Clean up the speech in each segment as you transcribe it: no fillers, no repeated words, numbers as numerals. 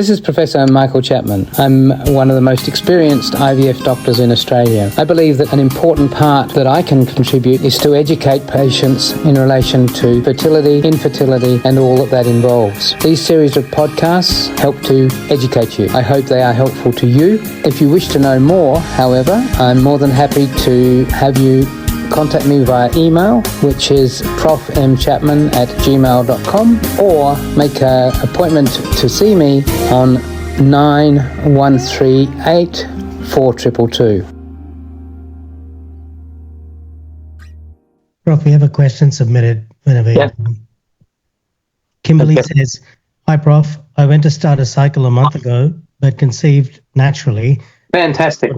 This is Professor Michael Chapman. I'm one of the most experienced IVF doctors in Australia. I believe that an important part that I can contribute is to educate patients in relation to fertility, infertility, and all that involves. These series of podcasts help to educate you. I hope they are helpful to you. If you wish to know more, however, I'm more than happy to have you contact me via email, which is profmchapman@gmail.com, or make an appointment to see me on 9138 4222. Prof, we have a question submitted whenever you can. Kimberly says, "Hi Prof, I went to start a cycle a month ago, but conceived naturally." Fantastic.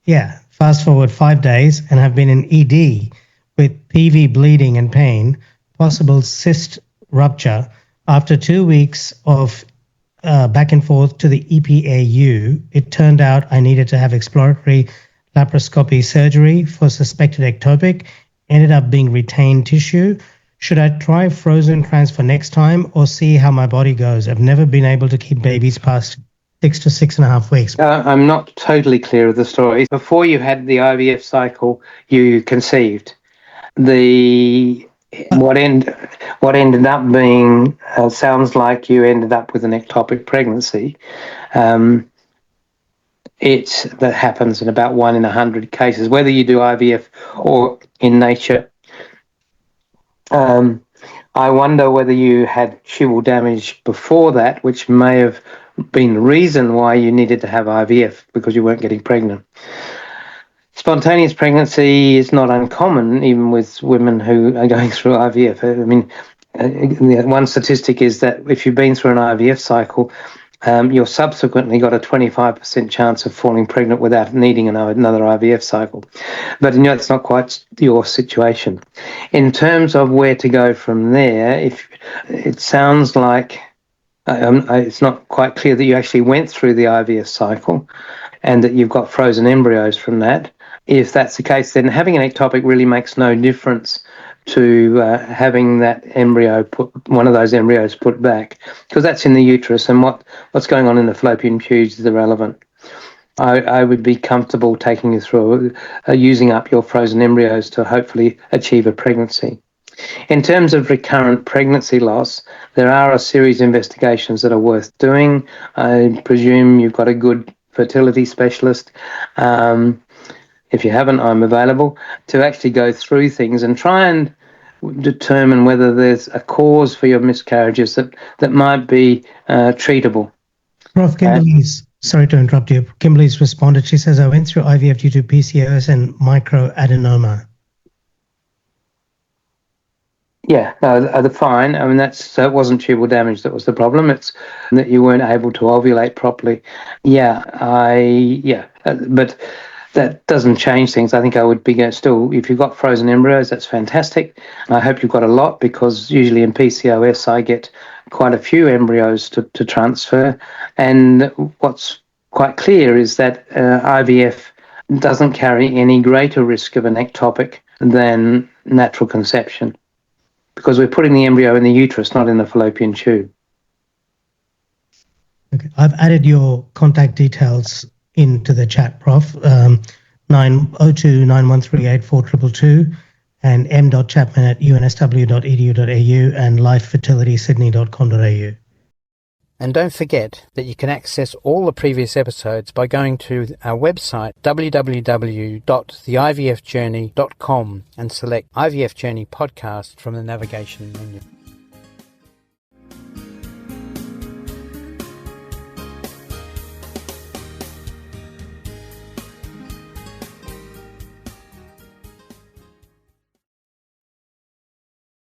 Yeah. Fast forward 5 days and have been in ED with PV bleeding and pain, possible cyst rupture. After 2 weeks of back and forth to the EPAU, it turned out I needed to have exploratory laparoscopy surgery for suspected ectopic, ended up being retained tissue. Should I try frozen transfer next time or see how my body goes? I've never been able to keep babies past 6 to 6.5 weeks. I'm not totally clear of the story. Before you had the IVF cycle, you conceived. What ended up being sounds like you ended up with an ectopic pregnancy. That happens in about 1 in 100 cases, whether you do IVF or in nature. I wonder whether you had tubal damage before that, which may have been the reason why you needed to have IVF, because you weren't getting pregnant. Spontaneous pregnancy is not uncommon, even with women who are going through IVF. I mean, one statistic is that if you've been through an IVF cycle, you're subsequently got a 25% chance of falling pregnant without needing another IVF cycle. But that's not quite your situation. In terms of where to go from there, if it sounds like it's not quite clear that you actually went through the IVF cycle and that you've got frozen embryos from that. If that's the case, then having an ectopic really makes no difference to having that one of those embryos put back, because that's in the uterus, and what's going on in the fallopian tubes is irrelevant. I would be comfortable taking you through using up your frozen embryos to hopefully achieve a pregnancy. In terms of recurrent pregnancy loss, there are a series of investigations that are worth doing. I presume you've got a good fertility specialist. If you haven't, I'm available to actually go through things and try and determine whether there's a cause for your miscarriages that might be treatable. Prof, Kimberly's, sorry to interrupt you. Kimberly's responded. She says, I went through IVF due to PCOS and microadenoma. Yeah, no, fine. I mean, so it wasn't tubal damage that was the problem. It's that you weren't able to ovulate properly. But that doesn't change things. I think I would be still, if you've got frozen embryos, that's fantastic. I hope you've got a lot, because usually in PCOS I get quite a few embryos to transfer. And what's quite clear is that IVF doesn't carry any greater risk of an ectopic than natural conception, because we're putting the embryo in the uterus, not in the fallopian tube. Okay, I've added your contact details into the chat, Prof. 902-9138 4222 and m.chapman@unsw.edu.au and lifefertilitysydney.com.au. And don't forget that you can access all the previous episodes by going to our website www.theivfjourney.com and select IVF Journey podcast from the navigation menu.